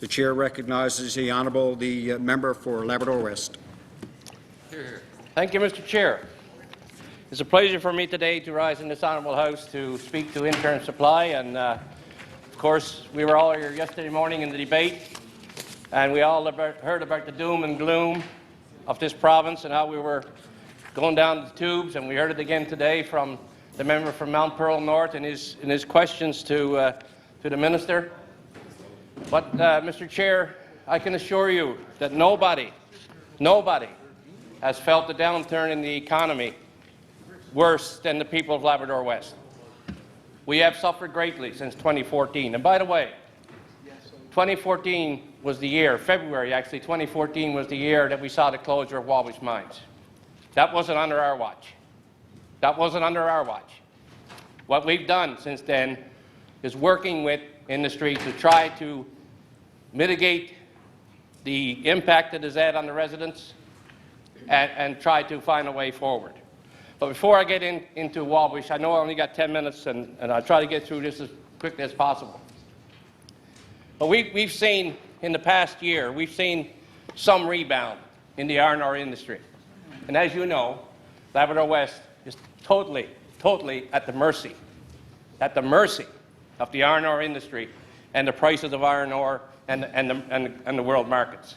The chair recognizes the honourable member for Labrador West. Thank you, Mr. Chair. It's a pleasure for me today to rise in this honourable House to speak to interim supply. And of course, we were all here yesterday morning in the debate, and we all heard about the doom and gloom of this province and how we were going down the tubes. And we heard it again today from the member from Mount Pearl North in his questions to the minister. But Mr. Chair, I can assure you that nobody has felt the downturn in the economy worse than the people of Labrador West. We have suffered greatly since 2014. And by the way, 2014 was the year, February actually, 2014 was the year that we saw the closure of Wabush mines. That wasn't under our watch. That wasn't under our watch. What we've done since then is working with industry to try to mitigate the impact it has had on the residents and try to find a way forward. But before I get into Wabush, I know I only got 10 minutes, and I'll try to get through this as quickly as possible. But we've seen, in the past year, we've seen some rebound in the R&R industry. And as you know, Labrador West is totally at the mercy of the R&R industry and the prices of iron ore and the world markets.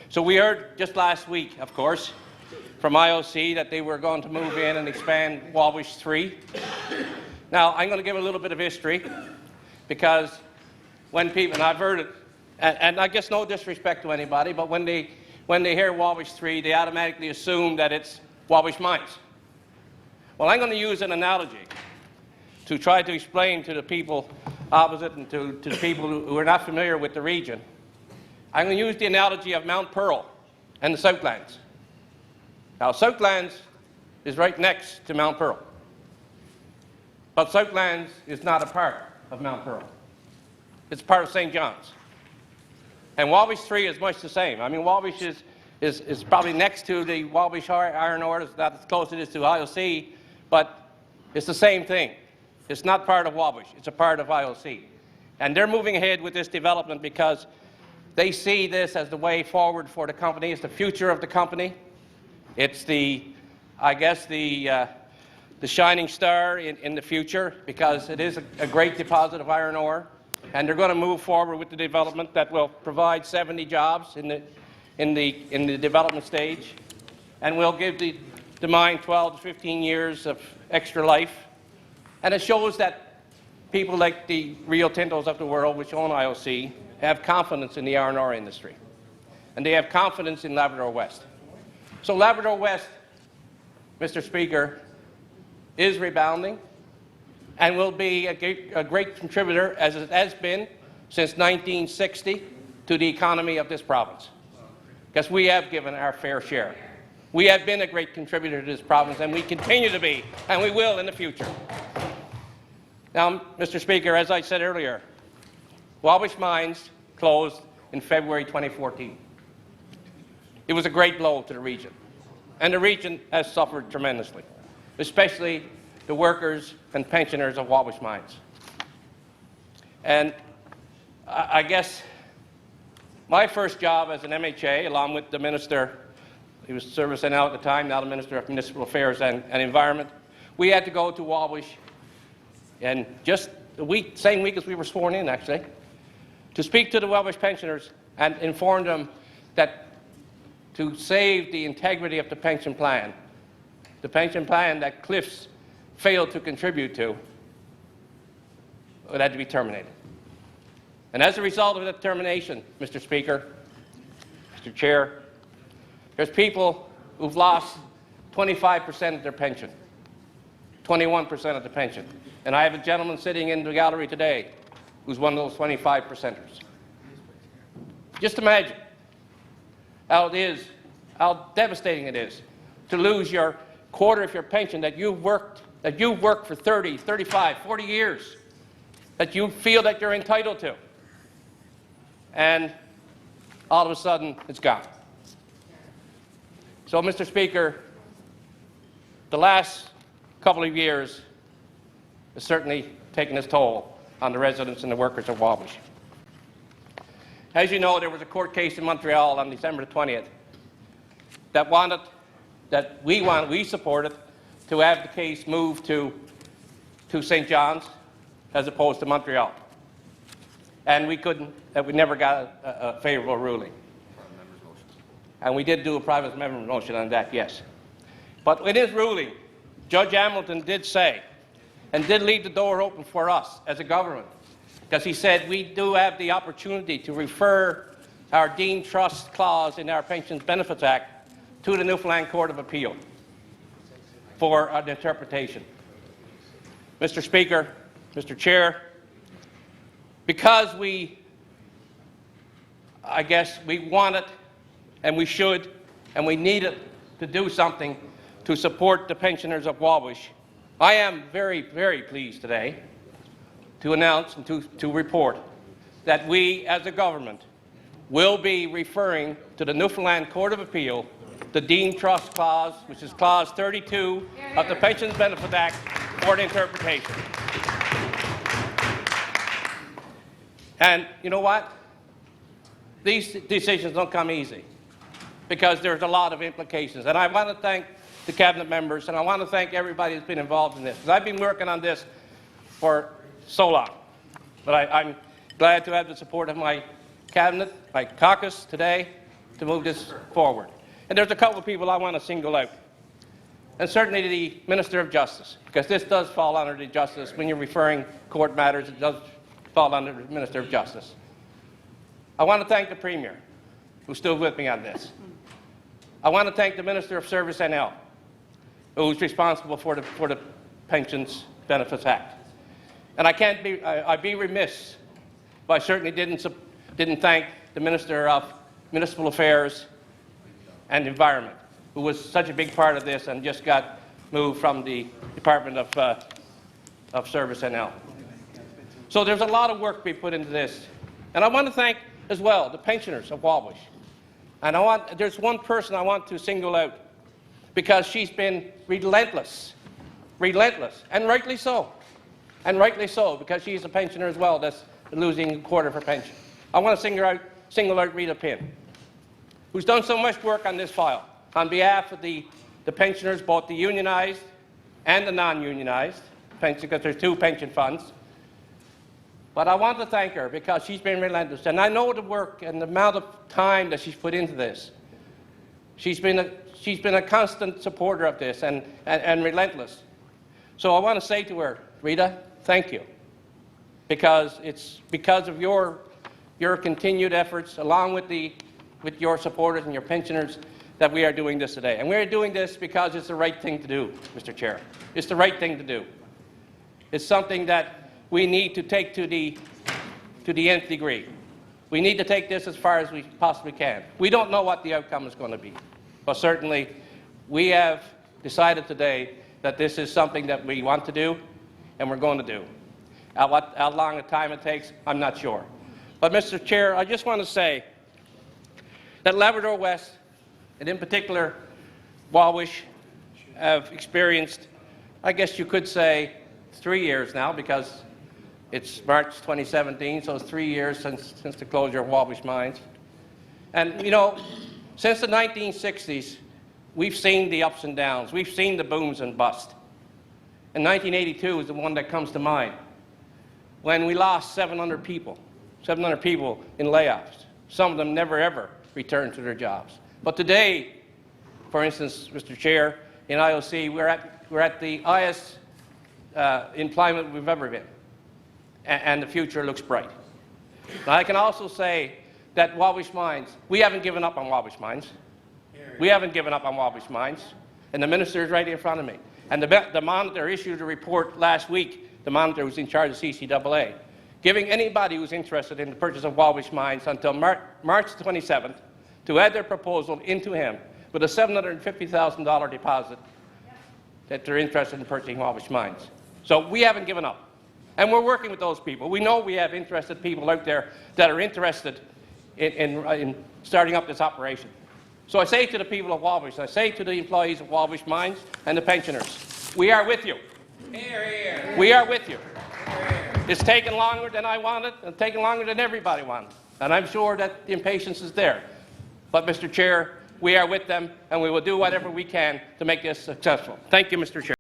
So we heard just last week, of course, from IOC that they were going to move in and expand Wabush 3. Now, I'm going to give a little bit of history, because when people, and I've heard it, and I guess no disrespect to anybody, but when they hear Wabush 3, they automatically assume that it's Wabush mines. Well, I'm going to use an analogy to try to explain to the people opposite and to the people who are not familiar with the region. I'm going to use the analogy of Mount Pearl and the Southlands. Now, Southlands is right next to Mount Pearl, but Southlands is not a part of Mount Pearl. It's part of St. John's. And Wabush 3 is much the same. I mean, Wabush is probably next to the Wabush iron ore. It's not as close as it is to IOC, but it's the same thing. It's not part of Wabush. It's a part of IOC. And they're moving ahead with this development because they see this as the way forward for the company. It's the future of the company. It's I guess, the shining star in the future, because it is a great deposit of iron ore. And they're going to move forward with the development that will provide 70 jobs in the development stage, and will give the mine 12 to 15 years of extra life. And it shows that people like the Rio Tintos of the world, which own IOC, have confidence in the R&R industry, and they have confidence in Labrador West. So Labrador West, Mr. Speaker, is rebounding and will be a great contributor, as it has been since 1960, to the economy of this province, because we have given our fair share. We have been a great contributor to this province, and we continue to be, and we will in the future. Now, Mr. Speaker, as I said earlier, Wabush mines closed in February 2014. It was a great blow to the region, and the region has suffered tremendously, especially the workers and pensioners of Wabush mines. And I guess my first job as an MHA, along with the Minister, he was servicing out at the time, now the Minister of Municipal Affairs and Environment, we had to go to Wabush, and just the same week as we were sworn in, actually, to speak to the Wabush pensioners and inform them that to save the integrity of the pension plan that Cliffs failed to contribute to, it had to be terminated. And as a result of that termination, Mr. Speaker, Mr. Chair, there's people who've lost 25% of their pension, 21% of the pension. And I have a gentleman sitting in the gallery today who's one of those 25%ers. Just imagine how devastating it is to lose your quarter of your pension that you've worked for 30, 35, 40 years, that you feel that you're entitled to, and all of a sudden it's gone. So, Mr. Speaker, the last couple of years has certainly taken its toll on the residents and the workers of Wabush. as you know, there was a court case in Montreal on December the 20th that we supported to have the case moved to St. John's as opposed to Montreal. And we never got a favourable ruling. And we did do a private amendment motion on that, yes. But in his ruling, Judge Hamilton did say, and did leave the door open for us as a government, because he said we do have the opportunity to refer our deemed trust clause in our Pensions Benefits Act to the Newfoundland Court of Appeal for an interpretation. Mr. Speaker, Mr. Chair, because I guess we want it, and we should, and we need it to do something to support the pensioners of Wabush, I am very, very pleased today to announce and to report that we, as a government, will be referring to the Newfoundland Court of Appeal the deemed trust clause, which is clause 32 of the Pensions Benefit Act, for an interpretation. And you know what? These decisions don't come easy, because there's a lot of implications. And I want to thank the Cabinet members, and I want to thank everybody that's been involved in this, because I've been working on this for so long. But I'm glad to have the support of my Cabinet, my caucus today, to move this forward. And there's a couple of people I want to single out. And certainly the Minister of Justice, because this does fall under the Justice. When you're referring court matters, it does fall under the Minister of Justice. I want to thank the Premier, who's still with me on this. I want to thank the Minister of Service NL, who's responsible for the Pensions Benefits Act. And I'd be remiss if I certainly didn't thank the Minister of Municipal Affairs and Environment, who was such a big part of this and just got moved from the Department of Service NL. So there's a lot of work being put into this. And I want to thank as well the pensioners of Wabush. And there's one person I want to single out, because she's been relentless, and rightly so. And rightly so, because she's a pensioner as well that's losing a quarter of her pension. I want to single out Rita Pinn, who's done so much work on this file on behalf of the pensioners, both the unionized and the non-unionized pension, because there's two pension funds. But I want to thank her because she's been relentless. And I know the work and the amount of time that she's put into this. She's been a constant supporter of this and relentless. So I want to say to her, Rita, thank you. Because it's because of your continued efforts, along with your supporters and your pensioners, that we are doing this today. And we are doing this because it's the right thing to do, Mr. Chair. It's the right thing to do. It's something that we need to take to the nth degree. We need to take this as far as we possibly can. We don't know what the outcome is going to be, but certainly we have decided today that this is something that we want to do and we're going to do. How long a time it takes, I'm not sure. But Mr. Chair, I just want to say that Labrador West, and in particular Wabush, have experienced, I guess you could say, 3 years now, because it's March 2017, so it's 3 years since the closure of Wabush Mines. And, you know, since the 1960s, we've seen the ups and downs. We've seen the booms and busts. And 1982 is the one that comes to mind, when we lost 700 people in layoffs. Some of them never, ever returned to their jobs. But today, for instance, Mr. Chair, in IOC, we're at the highest employment we've ever been. And the future looks bright. Now, I can also say that Wabush Mines, we haven't given up on Wabush Mines. We haven't given up on Wabush Mines. And the minister is right in front of me. And the monitor issued a report last week, the monitor who's in charge of CCAA, giving anybody who's interested in the purchase of Wabush Mines until March 27th to add their proposal into him with a $750,000 deposit that they're interested in purchasing Wabush Mines. So we haven't given up. And we're working with those people. We know we have interested people out there that are interested in starting up this operation. So I say to the people of Wabush, I say to the employees of Wabush Mines and the pensioners, we are with you. Hear, hear. We are with you. It's taken longer than I wanted, and taken longer than everybody wanted. And I'm sure that the impatience is there. But, Mr. Chair, we are with them, and we will do whatever we can to make this successful. Thank you, Mr. Chair.